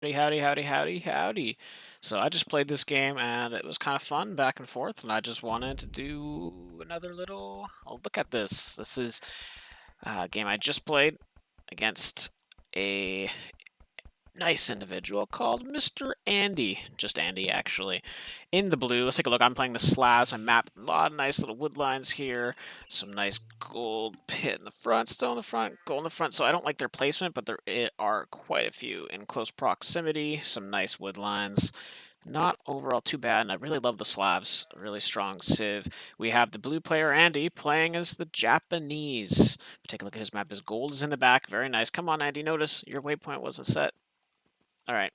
Howdy, howdy, howdy, howdy, howdy. So I just played this game and it was kind of fun back and forth, and I just wanted to do another little. Oh, look at this. This is a game I just played against a nice individual called Mr. Andy. Just Andy, actually. In the blue, let's take a look. I'm playing the slabs. My map, a lot of nice little wood lines here. Some nice gold pit in the front, stone in the front, gold in the front. So I don't like their placement, but there are quite a few in close proximity. Some nice wood lines. Not overall too bad, and I really love the slabs. A really strong civ. We have the blue player, Andy, playing as the Japanese. Take a look at his map. His gold is in the back. Very nice. Come on, Andy, notice your waypoint wasn't set. All right,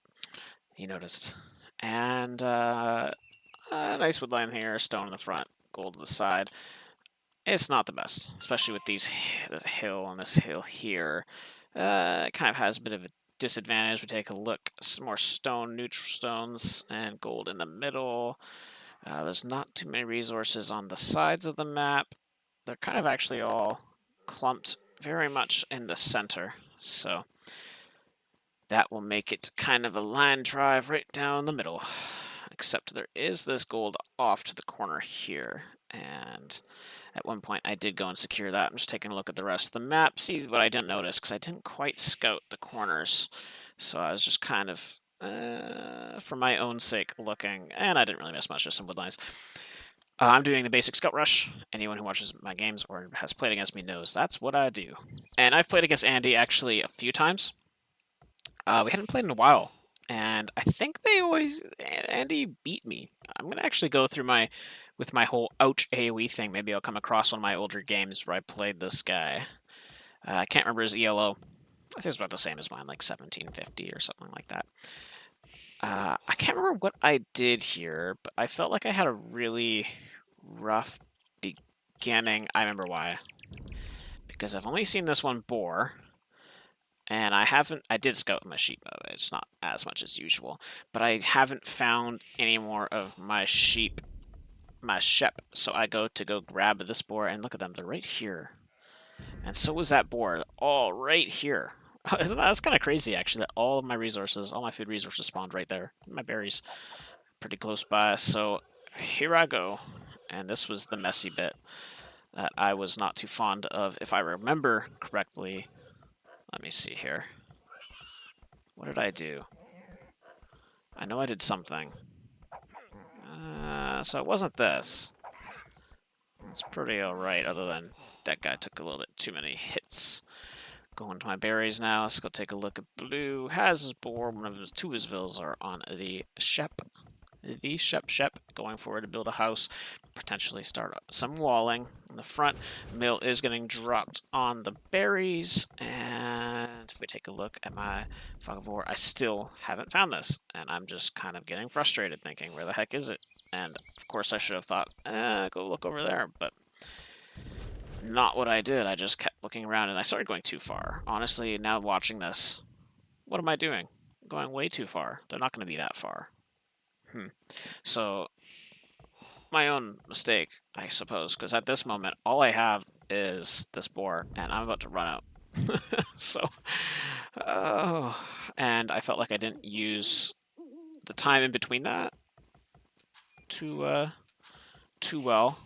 he noticed. And a nice wood line here, stone in the front, gold to the side. It's not the best, especially with this hill and this hill here. It kind of has a bit of a disadvantage. We take a look, some more stone, neutral stones, and gold in the middle. There's not too many resources on the sides of the map. They're kind of actually all clumped very much in the center, so that will make it kind of a line drive right down the middle. Except there is this gold off to the corner here. And at one point I did go and secure that. I'm just taking a look at the rest of the map, see what I didn't notice, because I didn't quite scout the corners. So I was just kind of, for my own sake, looking, and I didn't really miss much, just some wood lines. I'm doing the basic scout rush. Anyone who watches my games or has played against me knows that's what I do. And I've played against Andy actually a few times. We hadn't played in a while, and I think Andy beat me. I'm gonna actually go through with my whole ouch AOE thing. Maybe I'll come across one of my older games where I played this guy. I can't remember his ELO. I think it's about the same as mine, like 1750 or something like that. I can't remember what I did here, but I felt like I had a really rough beginning. I remember why. Because I've only seen this one boar. And I did scout my sheep, by the way. It's not as much as usual. But I haven't found any more of my sheep, my shep. So I go grab this boar, and look at them. They're right here. And so was that boar, all right here. That's kind of crazy, actually, that all of my resources, all my food resources spawned right there. My berries pretty close by. So here I go. And this was the messy bit that I was not too fond of, if I remember correctly. Let me see here. What did I do? I know I did something. So it wasn't this. It's pretty alright, other than that guy took a little bit too many hits. Going to my berries now. Let's go take a look at blue. Has his boar. Two of his vills are on the shep. The shep going forward to build a house, potentially start some walling in the front. Mill is getting dropped on the berries, and if we take a look at my fog of war, I still haven't found this, and I'm just kind of getting frustrated, thinking, where the heck is it? And of course, I should have thought, go look over there, but not what I did. I just kept looking around, and I started going too far. Honestly, now watching this, what am I doing? I'm going way too far. They're not going to be that far. So, my own mistake, I suppose, because at this moment, all I have is this boar, and I'm about to run out. So, and I felt like I didn't use the time in between that too well.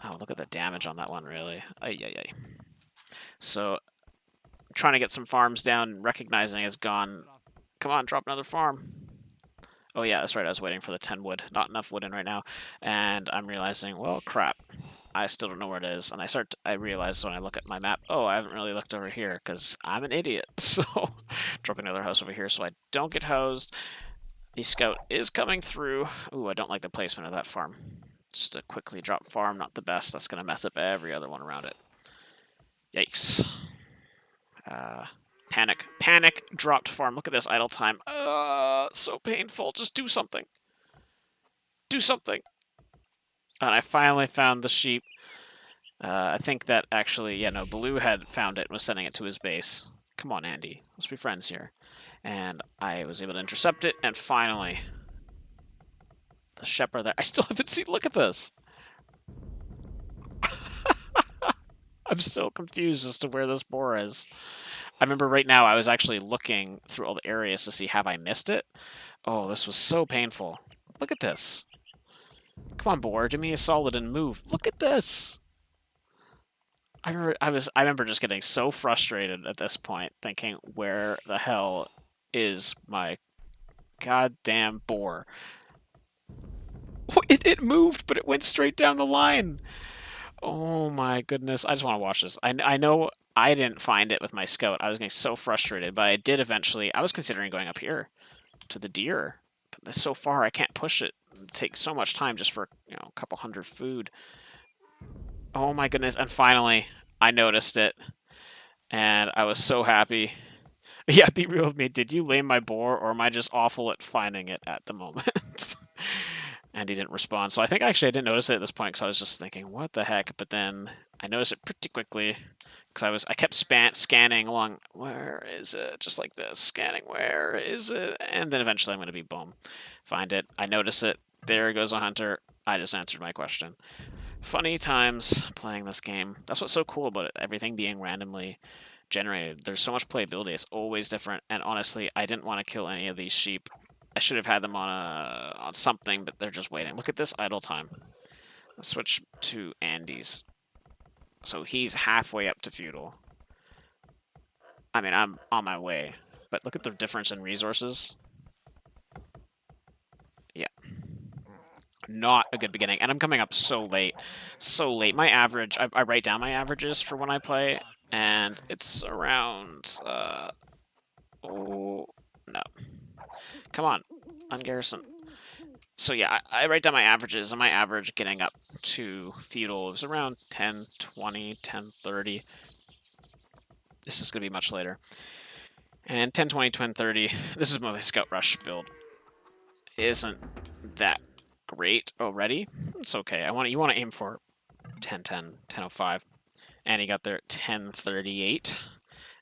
Oh, look at the damage on that one, really. Ay, ay, ay. So, I'm trying to get some farms down, recognizing it's gone. Come on, drop another farm. Oh yeah, that's right, I was waiting for the 10 wood. Not enough wood in right now. And I'm realizing, well, crap. I still don't know where it is. And I realized when I look at my map, oh, I haven't really looked over here because I'm an idiot. So, dropping another house over here so I don't get housed. The scout is coming through. Ooh, I don't like the placement of that farm. Just a quickly drop farm, not the best. That's going to mess up every other one around it. Yikes. Panic, dropped farm. Look at this idle time. So painful. Just do something. Do something. And I finally found the sheep. I think that actually, yeah, no, Blue had found it and was sending it to his base. Come on, Andy. Let's be friends here. And I was able to intercept it, and finally, the shepherd there. I still haven't seen. Look at this. I'm so confused as to where this boar is. remember right now I was actually looking through all the areas to see have I missed it. Oh, this was so painful. Look at this. Come on, boar, do me a solid and move. Look at this. I remember just getting so frustrated at this point, thinking, where the hell is my goddamn boar? It moved, but it went straight down the line. Oh my goodness. I just want to watch this. I know I didn't find it with my scout. I was getting so frustrated, but I did eventually. I was considering going up here to the deer. But so far, I can't push it. It takes so much time just for, a couple hundred food. Oh my goodness. And finally, I noticed it. And I was so happy. Yeah, be real with me. Did you lame my boar, or am I just awful at finding it at the moment? And he didn't respond. So I think actually I didn't notice it at this point because I was just thinking, what the heck? But then I noticed it pretty quickly because I kept scanning along. Where is it? Just like this, scanning. Where is it? And then eventually I'm going to be boom, find it. I notice it. There goes a hunter. I just answered my question. Funny times playing this game. That's what's so cool about it. Everything being randomly generated. There's so much playability. It's always different. And honestly, I didn't want to kill any of these sheep. I should have had them on something, but they're just waiting. Look at this idle time. Let's switch to Andy's. So he's halfway up to feudal. I mean, I'm on my way, but look at the difference in resources. Yeah. Not a good beginning, and I'm coming up so late. So late. My average, I write down my averages for when I play, and it's around, oh, no. Come on, ungarrison. So yeah, I write down my averages, and my average getting up to feudal was around 10:20, 10:30. This is going to be much later. And 10:20, 10:30, this is my Scout Rush build. Isn't that great already? It's okay. You want to aim for 10:10, 10:05. And he got there at 10:38.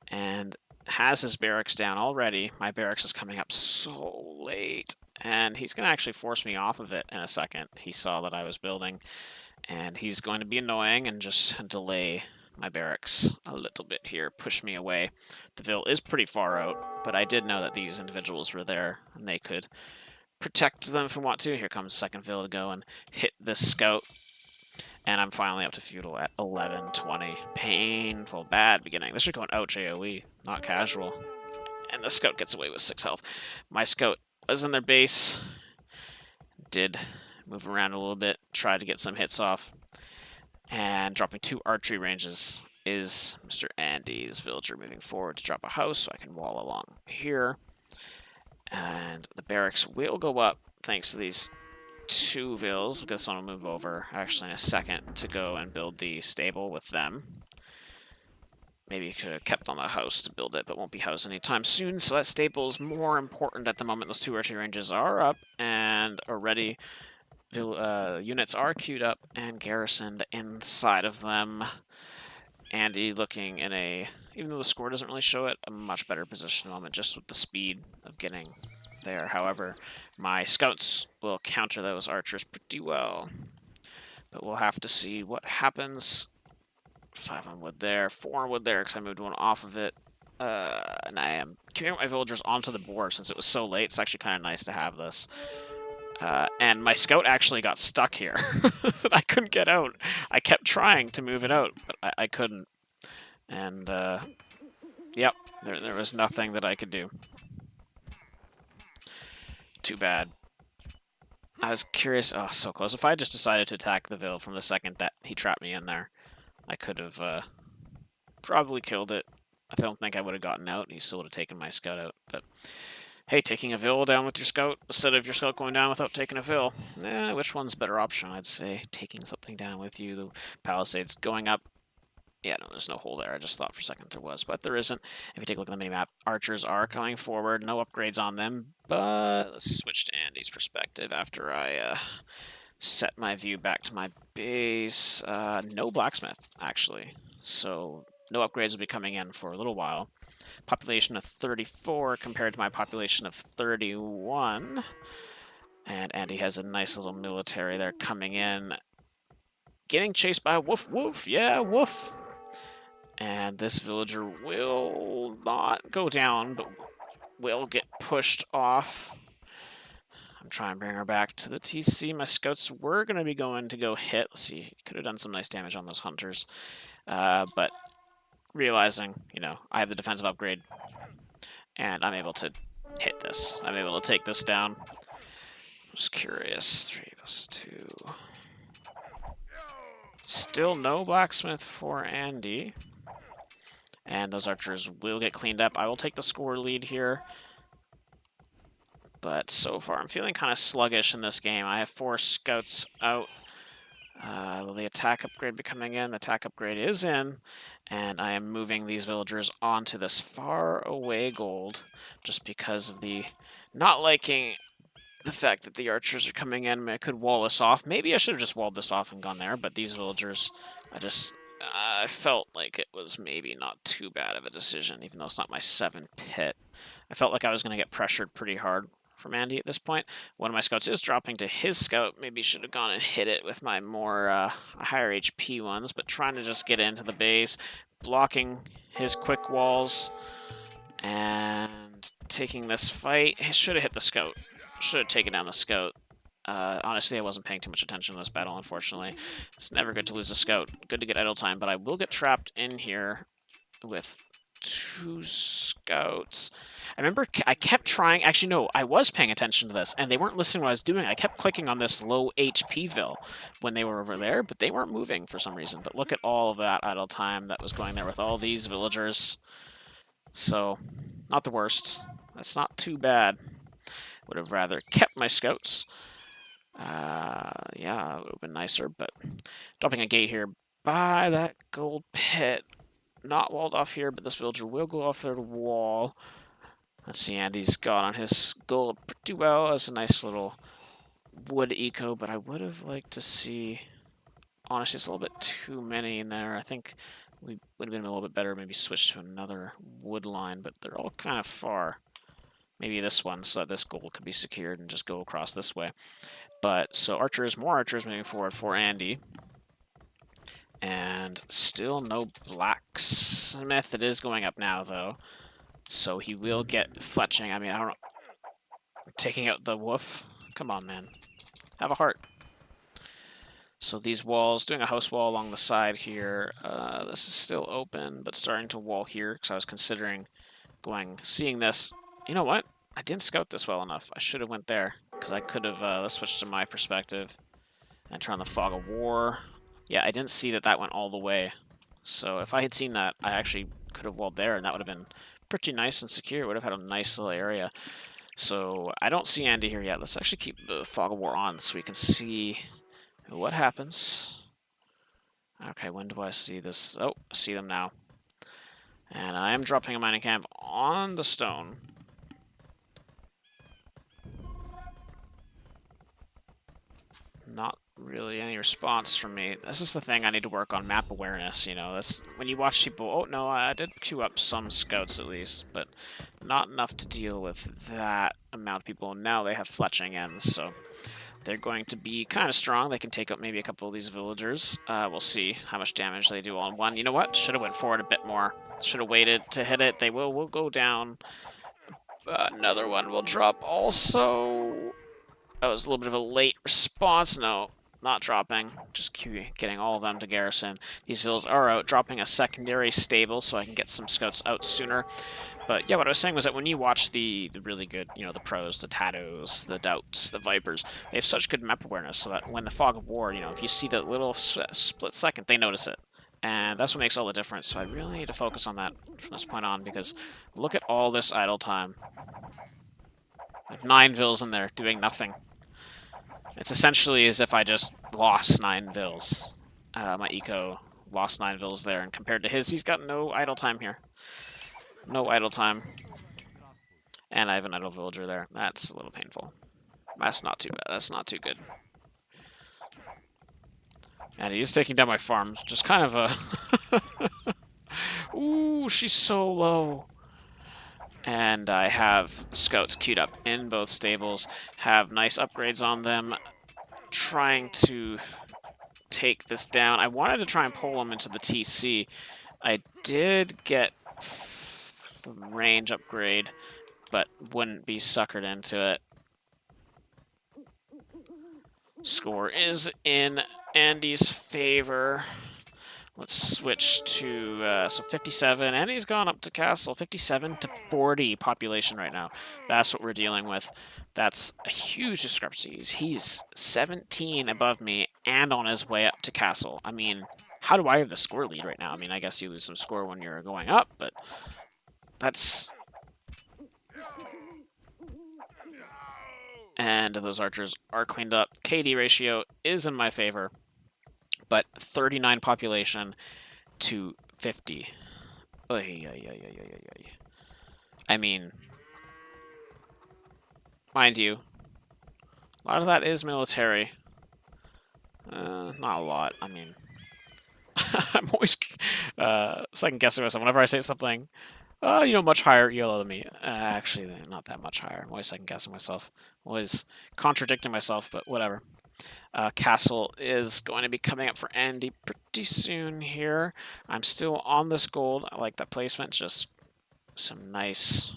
And has his barracks down already. My barracks is coming up so late. And he's going to actually force me off of it in a second. He saw that I was building. And he's going to be annoying and just delay my barracks a little bit here, push me away. The Ville is pretty far out, but I did know that these individuals were there, and they could protect them if we want to. Here comes the second Ville to go and hit this scout. And I'm finally up to feudal at 11:20. Painful, bad beginning. This should go an ouch AOE, not casual. And the scout gets away with 6 health. My scout was in their base. Did move around a little bit, tried to get some hits off. And dropping 2 archery ranges is Mr. Andy's villager moving forward to drop a house so I can wall along here. And the barracks will go up thanks to these 2 vills, because this one will move over actually in a second to go and build the stable with them. Maybe you could have kept on the house to build it, but won't be housed anytime soon, so that stable is more important at the moment. Those 2 archery ranges are up and already units are queued up and garrisoned inside of them. Andy looking in a, even though the score doesn't really show it, a much better position at the moment, just with the speed of getting there. However, my scouts will counter those archers pretty well. But we'll have to see what happens. 5 on wood there, 4 on wood there, because I moved one off of it. And I am carrying my villagers onto the board since it was so late. It's actually kind of nice to have this. And my scout actually got stuck here. I couldn't get out. I kept trying to move it out, but I couldn't. And, yep, there was nothing that I could do. Too bad. I was curious. Oh, so close. If I just decided to attack the Ville from the second that he trapped me in there, I could have probably killed it. I don't think I would have gotten out. He still would have taken my scout out, but... Hey, taking a Ville down with your scout instead of your scout going down without taking a Ville. Which one's a better option, I'd say. Taking something down with you. The palisades going up. Yeah, no, there's no hole there. I just thought for a second there was, but there isn't. If you take a look at the minimap, archers are coming forward. No upgrades on them, but let's switch to Andy's perspective after I set my view back to my base. No blacksmith, actually. So no upgrades will be coming in for a little while. Population of 34 compared to my population of 31. And Andy has a nice little military there coming in. Getting chased by a woof woof. Yeah, woof. And this villager will not go down, but will get pushed off. I'm trying to bring her back to the TC. My scouts were going to be going to go hit. Let's see. Could have done some nice damage on those hunters. But realizing, I have the defensive upgrade. And I'm able to hit this. I'm able to take this down. Just curious. 3 plus 2. Still no blacksmith for Andy. And those archers will get cleaned up. I will take the score lead here. But so far, I'm feeling kind of sluggish in this game. I have 4 scouts out. Will the attack upgrade be coming in? The attack upgrade is in. And I am moving these villagers onto this far away gold. Just because of the not liking the fact that the archers are coming in. I could wall this off. Maybe I should have just walled this off and gone there. But these villagers, I felt like it was maybe not too bad of a decision, even though it's not my 7 pit. I felt like I was going to get pressured pretty hard from Andy at this point. One of my scouts is dropping to his scout. Maybe should have gone and hit it with my more higher HP ones, but trying to just get into the base, blocking his quick walls, and taking this fight. He should have hit the scout. Should have taken down the scout. Honestly, I wasn't paying too much attention to this battle, unfortunately. It's never good to lose a scout. Good to get idle time, but I will get trapped in here with 2 scouts. I remember I kept trying. Actually, no, I was paying attention to this, and they weren't listening to what I was doing. I kept clicking on this low HP Ville when they were over there, but they weren't moving for some reason. But look at all of that idle time that was going there with all these villagers. So, not the worst. That's not too bad. Would have rather kept my scouts. Yeah, it would have been nicer, but dropping a gate here by that gold pit. Not walled off here, but this villager will go off their wall. Let's see, Andy's got on his gold pretty well. That's a nice little wood eco, but I would have liked to see... Honestly, it's a little bit too many in there. I think we would have been a little bit better, maybe switch to another wood line, but they're all kind of far. Maybe this one, so that this gold could be secured and just go across this way. But, so archers, more archers moving forward for Andy. And still no blacksmith. It is going up now, though. So he will get fletching. I mean, I don't know. Taking out the wolf. Come on, man. Have a heart. So these walls, doing a house wall along the side here. This is still open, but starting to wall here, because I was considering seeing this. You know what? I didn't scout this well enough. I should have went there, because I could have, let's switch to my perspective and turn on the fog of war. Yeah, I didn't see that went all the way. So if I had seen that, I actually could have walled there, and that would have been pretty nice and secure. Would have had a nice little area. So I don't see Andy here yet. Let's actually keep the fog of war on so we can see what happens. Okay, when do I see this? Oh, I see them now. And I am dropping a mining camp on the stone. Not really any response from me. This is the thing I need to work on, map awareness, That's when you watch people, oh no, I did queue up some scouts at least, but not enough to deal with that amount of people. Now they have fletching ends, so they're going to be kind of strong. They can take out maybe a couple of these villagers. We'll see how much damage they do on one. You know what? Should have went forward a bit more. Should have waited to hit it. They will go down. Another one will drop also. That was a little bit of a late response. No, not dropping. Just getting all of them to garrison. These villas are out, dropping a secondary stable so I can get some scouts out sooner. But yeah, what I was saying was that when you watch the really good, the pros, the Tatos, the Doubts, the Vipers, they have such good map awareness so that when the Fog of War, if you see that little split second, they notice it. And that's what makes all the difference. So I really need to focus on that from this point on, because look at all this idle time. I have 9 vills in there doing nothing. It's essentially as if I just lost 9 vills. My eco lost 9 vills there, and compared to his, he's got no idle time here. No idle time. And I have an idle villager there. That's a little painful. That's not too bad. That's not too good. And he's taking down my farms. Just kind of a... Ooh, she's so low. And I have scouts queued up in both stables. Have nice upgrades on them. Trying to take this down. I wanted to try and pull them into the TC. I did get range upgrade, but wouldn't be suckered into it. Score is in Andy's favor. Let's switch to, so 57, and he's gone up to castle, 57 to 40 population right now. That's what we're dealing with. That's a huge discrepancy. He's 17 above me and on his way up to castle. I mean, how do I have the score lead right now? I mean, I guess you lose some score when you're going up, but that's... And those archers are cleaned up. KD ratio is in my favor, but 39 population to 50. I mean, mind you, a lot of that is military. Not a lot. I mean, I'm always second guessing myself whenever I say something. Much higher ELO than me. Actually, not that much higher. I'm always second guessing myself. Always contradicting myself, but whatever. Castle is going to be coming up for Andy pretty soon here. I'm still on this gold. I like that placement. Just some nice...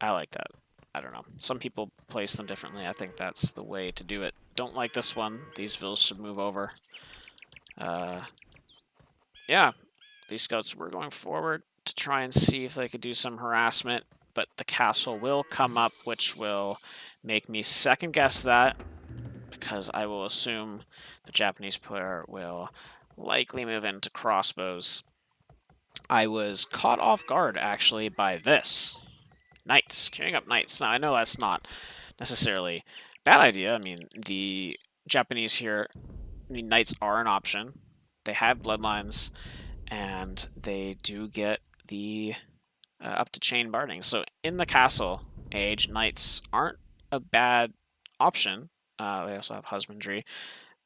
I like that. I don't know. Some people place them differently. I think that's the way to do it. Don't like this one. These vills should move over. Yeah. These scouts were going forward to try and see if they could do some harassment, but the castle will come up, which will make me second guess that, because I will assume the Japanese player will likely move into crossbows. I was caught off guard, actually, by this. Knights. Queuing up knights. Now, I know that's not necessarily a bad idea. I mean, the Japanese here, knights are an option. They have bloodlines, and they do get the up to chain barding. So in the castle age, knights aren't a bad option. They also have husbandry,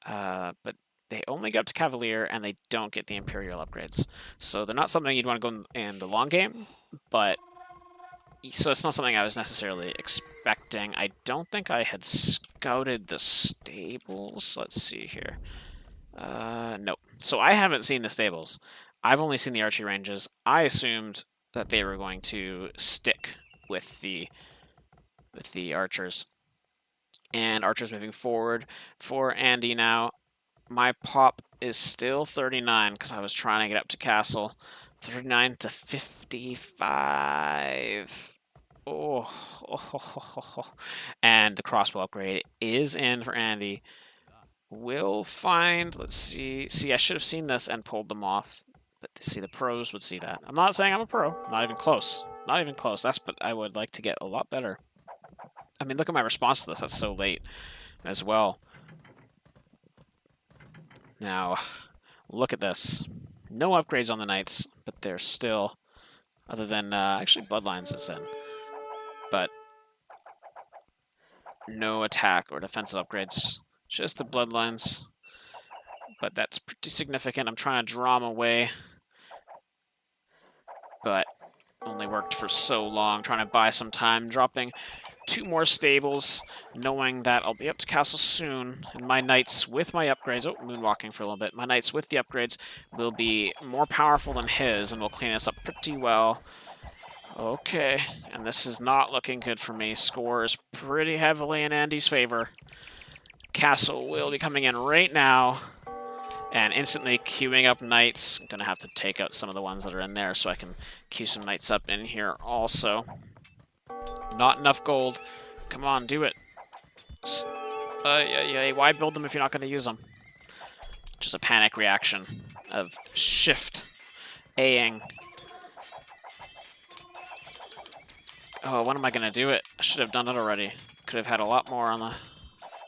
but they only go up to cavalier, and they don't get the imperial upgrades. So they're not something you'd want to go in the long game, but so it's not something I was necessarily expecting. I don't think I had scouted the stables. Let's see here. Nope. So I haven't seen the stables. I've only seen the archery ranges. I assumed that they were going to stick with the archers. And archers moving forward for Andy now. My pop is still 39 because I was trying to get up to castle. 39 to 55. Oh. And the crossbow upgrade is in for Andy. We'll find, let's see. See, I should have seen this and pulled them off. But see, the pros would see that. I'm not saying I'm a pro. Not even close. Not even close. That's what I would like to get a lot better. I mean, look at my response to this. That's so late as well. Now, look at this. No upgrades on the knights, but they're still, other than, actually Bloodlines is in. But no attack or defensive upgrades. Just the Bloodlines. But that's pretty significant. I'm trying to draw them away. But only worked for so long. Trying to buy some time. Dropping 2 more stables. Knowing that I'll be up to castle soon. And my knights with my upgrades... Oh, moonwalking for a little bit. My knights with the upgrades will be more powerful than his. And we'll clean this up pretty well. Okay. And this is not looking good for me. Score is pretty heavily in Andy's favor. Castle will be coming in right now. And instantly queuing up knights. I'm going to have to take out some of the ones that are in there so I can queue some knights up in here also. Not enough gold. Come on, do it. Why build them if you're not going to use them? Just a panic reaction of shift A-ing. Oh, when am I going to do it? I should have done it already. Could have had a lot more on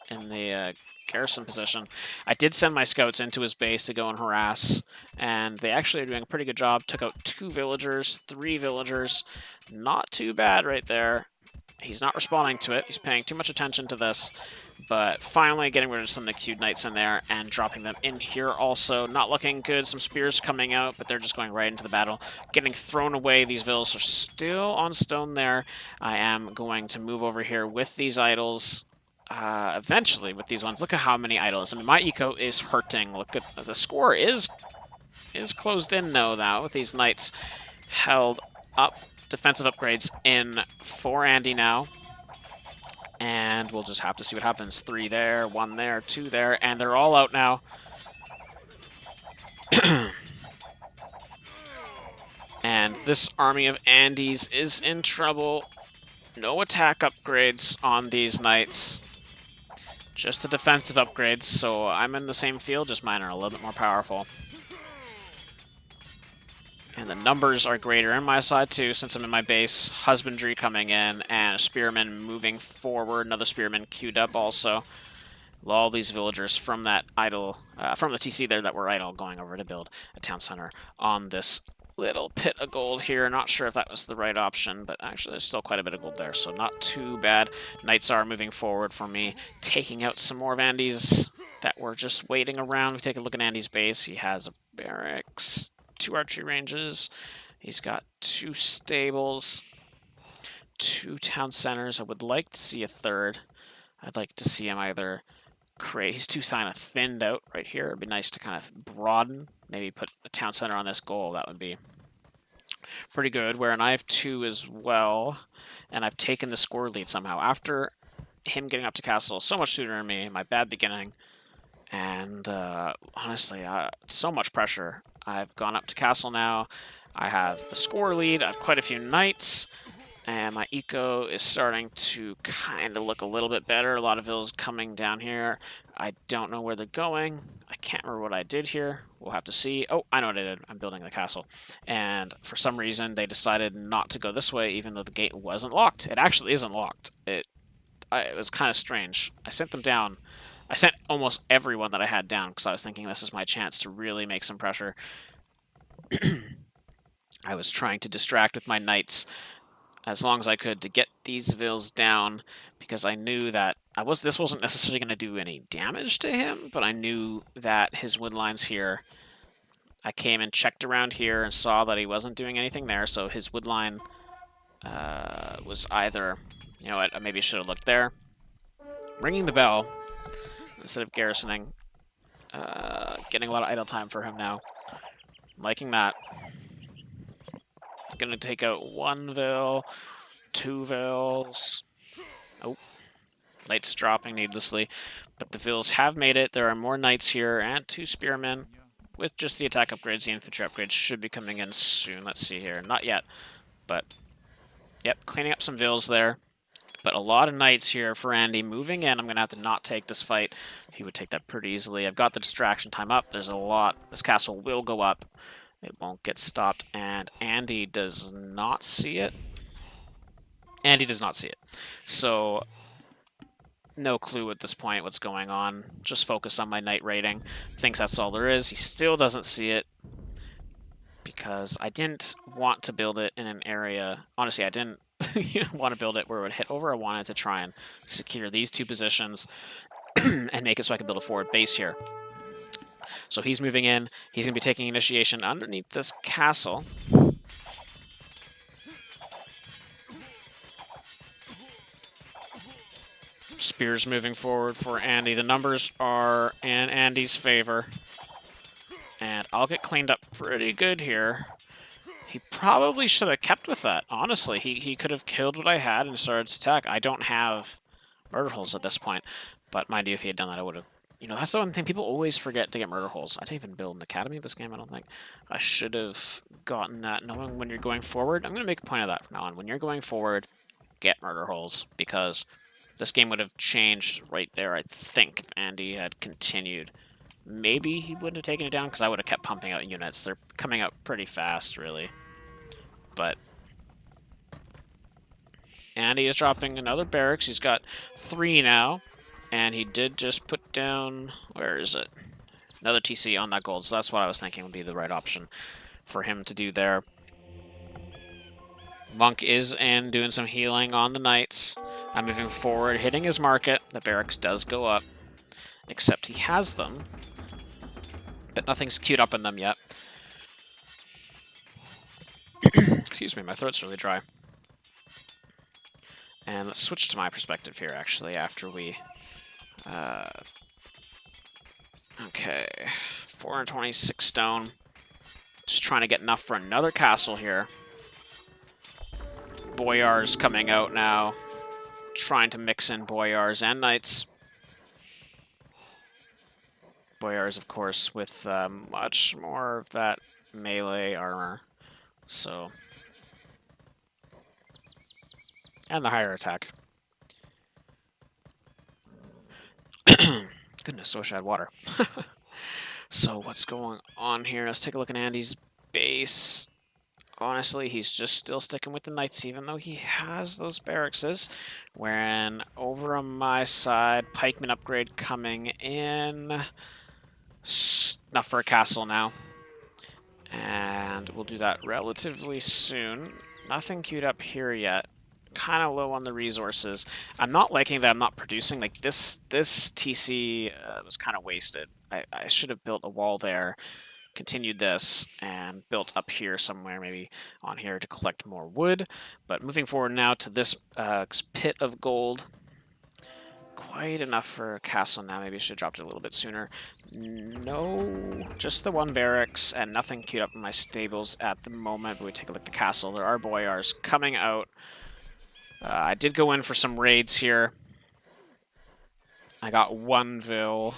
in the garrison position. I did send my scouts into his base to go and harass, and they actually are doing a pretty good job. Took out 2 villagers, 3 villagers. Not too bad right there. He's not responding to it. He's paying too much attention to this. But finally getting rid of some of the queued knights in there and dropping them in here also. Not looking good. Some spears coming out, but they're just going right into the battle. Getting thrown away. These villas are still on stone there. I am going to move over here with these idols. Eventually with these ones. Look at how many idols. I mean, my eco is hurting. Look at the score is is closed in now with these knights held up. Defensive upgrades in for Andy now. And we'll just have to see what happens. 3 there, 1 there, 2 there, and they're all out now. And this army of Andes is in trouble. No attack upgrades on these knights. Just the defensive upgrades, so I'm in the same field, just mine are a little bit more powerful. And the numbers are greater on my side too, since I'm in my base. Husbandry coming in, and a spearman moving forward. Another spearman queued up also. All these villagers from that idle, from the TC there that were idle, going over to build a town center on this little pit of gold here. Not sure if that was the right option, but actually there's still quite a bit of gold there, so not too bad. Knights are moving forward for me, taking out some more of Andy's that were just waiting around. We take a look at Andy's base. He has a barracks, 2 archery ranges. He's got 2 stables, 2 town centers. I would like to see a third. I'd like to see him either create... He's too kind of thinned out right here. It'd be nice to kind of broaden. Maybe put a town center on this goal. That would be pretty good. Wherein I have 2 as well. And I've taken the score lead somehow. After him getting up to castle so much sooner than me, my bad beginning. And honestly, so much pressure. I've gone up to castle now. I have the score lead. I have quite a few knights. And my eco is starting to kind of look a little bit better. A lot of villas coming down here. I don't know where they're going. I can't remember what I did here. We'll have to see. Oh, I know what I did. I'm building the castle. And for some reason, they decided not to go this way, even though the gate wasn't locked. It actually isn't locked. It was kind of strange. I sent them down. I sent almost everyone that I had down because I was thinking this is my chance to really make some pressure. I was trying to distract with my knights as long as I could to get these vills down, because I knew that this wasn't necessarily going to do any damage to him, but I knew that his wood lines here, I came and checked around here and saw that he wasn't doing anything there, so his wood line was either, you know what, I maybe should have looked there. Ringing the bell instead of garrisoning. Getting a lot of idle time for him now. Liking that. Gonna take out 1 vill, 2 vills. Oh, knights dropping needlessly. But the vills have made it. There are more knights here and 2 spearmen. With just the attack upgrades, the infantry upgrades should be coming in soon. Let's see here. Not yet, but yep, cleaning up some vills there. But a lot of knights here for Andy moving in. I'm going to have to not take this fight. He would take that pretty easily. I've got the distraction time up. There's a lot. This castle will go up. It won't get stopped, and Andy does not see it. Andy does not see it. So, no clue at this point what's going on. Just focus on my knight rating. Thinks that's all there is. He still doesn't see it, because I didn't want to build it in an area... Honestly, I didn't want to build it where it would hit over. I wanted to try and secure these 2 positions and make it so I could build a forward base here. So he's moving in. He's going to be taking initiation underneath this castle. Spears moving forward for Andy. The numbers are in Andy's favor. And I'll get cleaned up pretty good here. He probably should have kept with that, honestly. He could have killed what I had and started to attack. I don't have murder holes at this point. But mind you, if he had done that, I would have... You know, that's the one thing people always forget to get murder holes. I didn't even build an academy of this game, I don't think. I should have gotten that, knowing when you're going forward. I'm going to make a point of that from now on. When you're going forward, get murder holes, because this game would have changed right there, I think, if Andy had continued. Maybe he wouldn't have taken it down, because I would have kept pumping out units. They're coming out pretty fast, really. But Andy is dropping another barracks. He's got 3 now. And he did just put down, where is it? Another TC on that gold, so that's what I was thinking would be the right option for him to do there. Monk is in, doing some healing on the knights. I'm moving forward, hitting his market. The barracks does go up, except he has them, but nothing's queued up in them yet. Excuse me, my throat's really dry. And let's switch to my perspective here, actually, after we... Okay, 426 stone. Just trying to get enough for another castle here. Boyars coming out now. Trying to mix in Boyars and Knights. Boyars, of course, with much more of that melee armor. So... and the higher attack. Goodness, I wish I had water. So what's going on here? Let's take a look at Andy's base. Honestly, he's just still sticking with the Knights, even though he has those barrackses. Wherein, over on my side, pikeman upgrade coming in. Enough for a castle now. And we'll do that relatively soon. Nothing queued up here yet. Kind of low on the resources. I'm not liking that I'm not producing. Like, this TC was kind of wasted. I should have built a wall there. Continued this and built up here somewhere, maybe on here to collect more wood. But moving forward now to this pit of gold. Quite enough for a castle now. Maybe I should have dropped it a little bit sooner. No, just the one barracks and nothing queued up in my stables at the moment. But we take a look at the castle. There are boyars coming out. I did go in for some raids here. I got one Vil.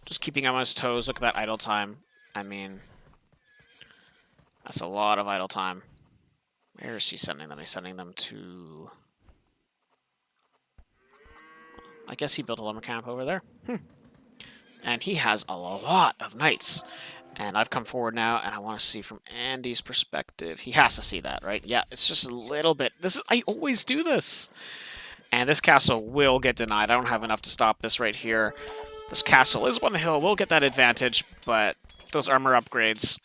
Just keeping on his toes. Look at that idle time. I mean, that's a lot of idle time. Where is he sending them? He's sending them to... I guess he built a lumber camp over there. And he has a lot of knights. And I've come forward now, and I want to see from Andy's perspective. He has to see that, right? Yeah, it's just a little bit. I always do this. And this castle will get denied. I don't have enough to stop this right here. This castle is on the hill. We'll get that advantage, but... those armor upgrades,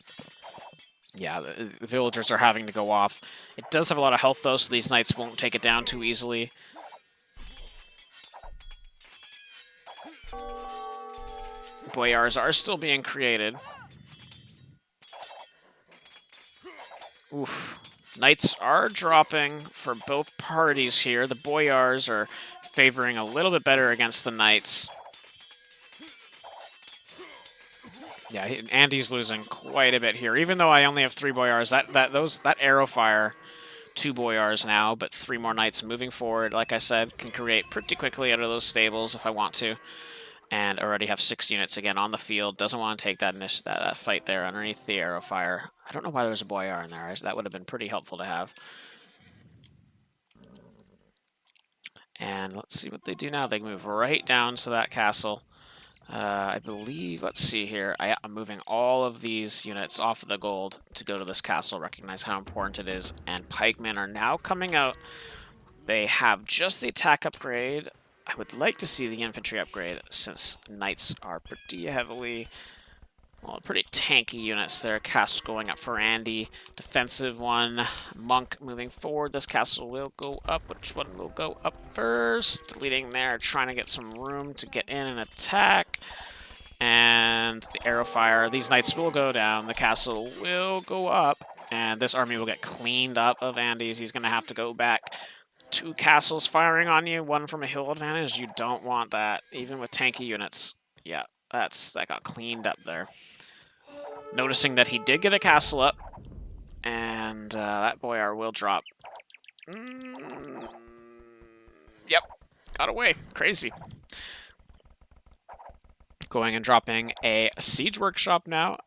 yeah, the villagers are having to go off. It does have a lot of health, though, so these knights won't take it down too easily. Boyars are still being created. Oof. Knights are dropping for both parties here. The boyars are favoring a little bit better against the knights. Yeah, Andy's losing quite a bit here. Even though I only have 3 boyars, that arrow fire, 2 boyars now, but 3 more knights moving forward. Like I said, can create pretty quickly out of those stables if I want to, and already have 6 units again on the field. Doesn't want to take that fight there underneath the arrow fire. I don't know why there's a boyar in there. That would have been pretty helpful to have. And let's see what they do now. They move right down to that castle. I believe, let's see here, I'm moving all of these units off of the gold to go to this castle, recognize how important it is, and pikemen are now coming out. They have just the attack upgrade. I would like to see the infantry upgrade, since knights are pretty heavily, well, pretty tanky units there. Castle going up for Andy, defensive one, monk moving forward. This castle will go up. Which one will go up first? Leading there, trying to get some room to get in and attack. And the arrow fire. These knights will go down. The castle will go up, and this army will get cleaned up of Andy's. He's going to have to go back. 2 castles firing on you, one from a hill advantage. You don't want that, even with tanky units. Yeah, that got cleaned up there. Noticing that he did get a castle up, and that boyar will drop. Yep, got away. Crazy. Going and dropping a siege workshop now,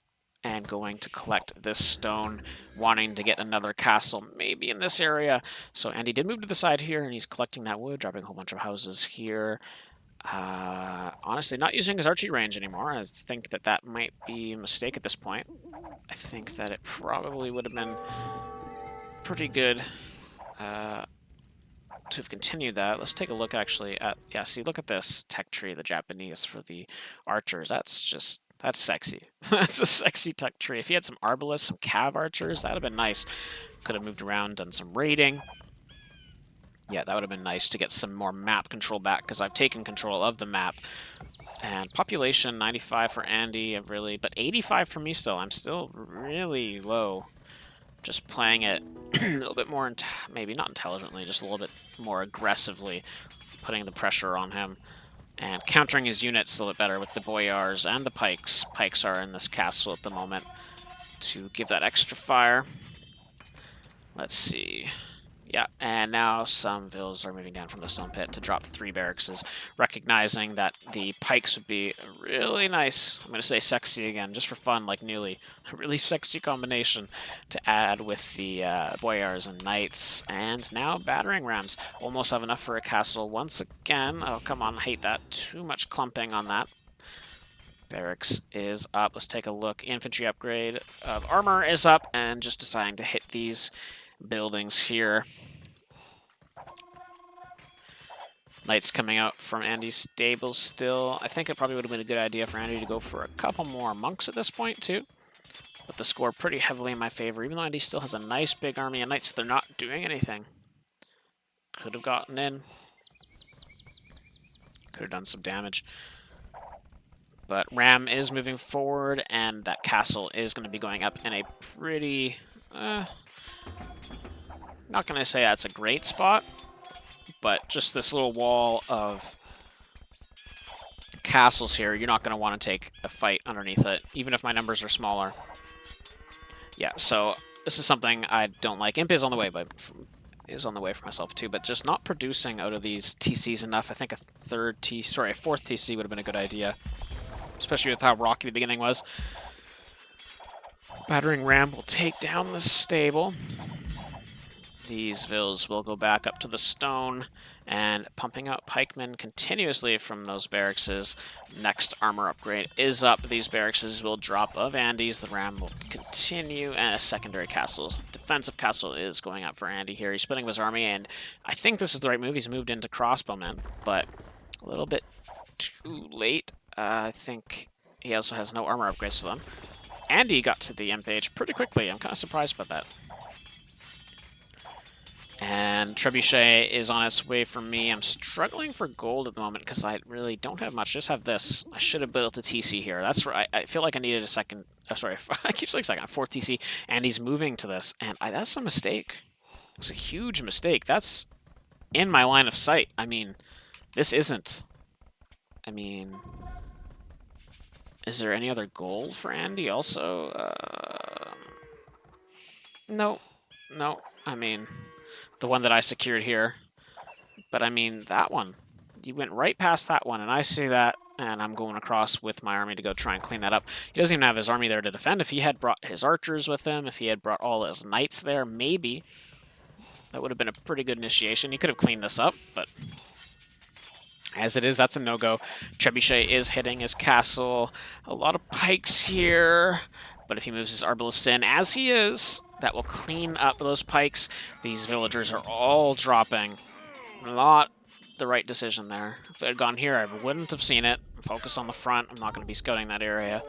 and going to collect this stone, wanting to get another castle, maybe in this area. So Andy did move to the side here, and he's collecting that wood, dropping a whole bunch of houses here. Honestly, not using his archery range anymore. I think that might be a mistake at this point. I think that it probably would have been pretty good to have continued that. Let's take a look actually at, yeah, see, look at this tech tree, the Japanese for the archers. That's sexy. That's a sexy tech tree. If he had some arbalists, some cav archers, that would have been nice. Could have moved around, done some raiding. Yeah, that would have been nice to get some more map control back, because I've taken control of the map. And population, 95 for Andy, but 85 for me still. I'm still really low. Just playing it a little bit more, maybe not intelligently, just a little bit more aggressively, putting the pressure on him. And countering his units a little bit better with the boyars and the pikes. Pikes are in this castle at the moment. to give that extra fire. Let's see. Yeah, and now some vills are moving down from the stone pit to drop 3 barracks, recognizing that the pikes would be really nice. I'm going to say sexy again, just for fun, like newly. A really sexy combination to add with the boyars and knights. And now battering rams. Almost have enough for a castle once again. Oh, come on, I hate that. Too much clumping on that. Barracks is up. Let's take a look. Infantry upgrade of armor is up, and just deciding to hit these buildings here. Knights coming out from Andy's stables still. I think it probably would have been a good idea for Andy to go for a couple more monks at this point, too. But the score pretty heavily in my favor, even though Andy still has a nice big army of knights. They're not doing anything. Could have gotten in. Could have done some damage. But Ram is moving forward, and that castle is going to be going up in a pretty... not going to say that's a great spot, but just this little wall of castles here, you're not going to want to take a fight underneath it, even if my numbers are smaller. Yeah, so this is something I don't like. Imp is on the way, but is on the way for myself too, but just not producing out of these TCs enough. I think a fourth TC would have been a good idea, especially with how rocky the beginning was. Battering ram will take down the stable. These vills will go back up to the stone, and pumping out pikemen continuously from those barracks. Next armor upgrade is up. These barracks will drop of Andy's. The ram will continue, and a secondary castle. Defensive castle is going up for Andy here. He's splitting his army, and I think this is the right move. He's moved into crossbowmen, but a little bit too late. I think he also has no armor upgrades to them. Andy got to the imp age pretty quickly. I'm kind of surprised about that. And Trebuchet is on its way for me. I'm struggling for gold at the moment because I really don't have much. Just have this. I should have built a TC here. That's where I feel like I needed a second. Oh, sorry, I keep saying second. 4th TC, and he's moving to this, and that's a mistake. It's a huge mistake. That's in my line of sight. I mean, this isn't. I mean, is there any other gold for Andy also? No. No. I mean, the one that I secured here. But I mean, that one. He went right past that one, and I see that, and I'm going across with my army to go try and clean that up. He doesn't even have his army there to defend. If he had brought his archers with him, if he had brought all his knights there, maybe that would have been a pretty good initiation. He could have cleaned this up, but as it is, that's a no-go. Trebuchet is hitting his castle. A lot of pikes here, but if he moves his arbalists in, as he is, that will clean up those pikes. These villagers are all dropping. Not the right decision there. If it had gone here, I wouldn't have seen it. Focus on the front. I'm not going to be scouting that area.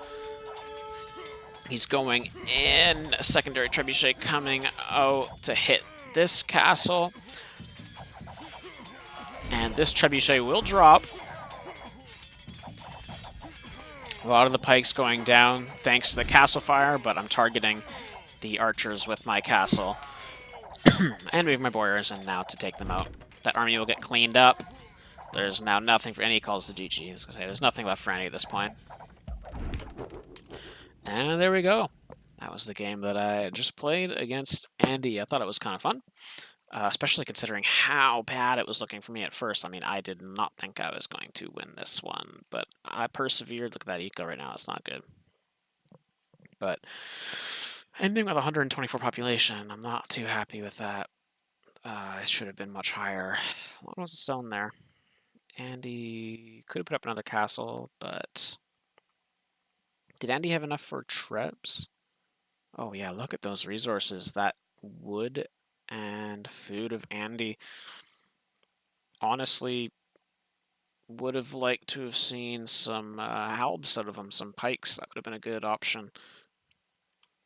He's going in. A secondary trebuchet coming out to hit this castle. And this trebuchet will drop. A lot of the pikes going down thanks to the castle fire, but I'm targeting the archers with my castle. And move my boyars in now to take them out. That army will get cleaned up. There's now nothing for any calls to GG. As I say, there's nothing left for any at this point. And there we go. That was the game that I just played against Andy. I thought it was kind of fun, especially considering how bad it was looking for me at first. I mean, I did not think I was going to win this one, but I persevered. Look at that eco right now. It's not good. But ending with 124 population, I'm not too happy with that. It should have been much higher. What was the stone there? Andy could have put up another castle, but did Andy have enough for trebs? Oh yeah, look at those resources. That wood and food of Andy. Honestly, would have liked to have seen some halbs out of him, some pikes. That would have been a good option,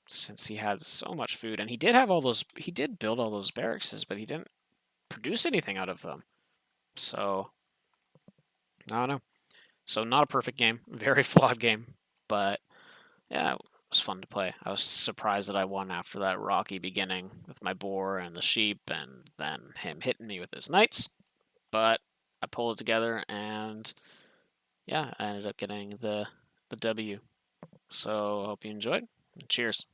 since he had so much food. And he did have all those, he did build all those barracks, but he didn't produce anything out of them. So, I don't know. So not a perfect game, very flawed game, but yeah, it was fun to play. I was surprised that I won after that rocky beginning with my boar and the sheep, and then him hitting me with his knights. But I pulled it together, and yeah, I ended up getting the W. So I hope you enjoyed. Cheers.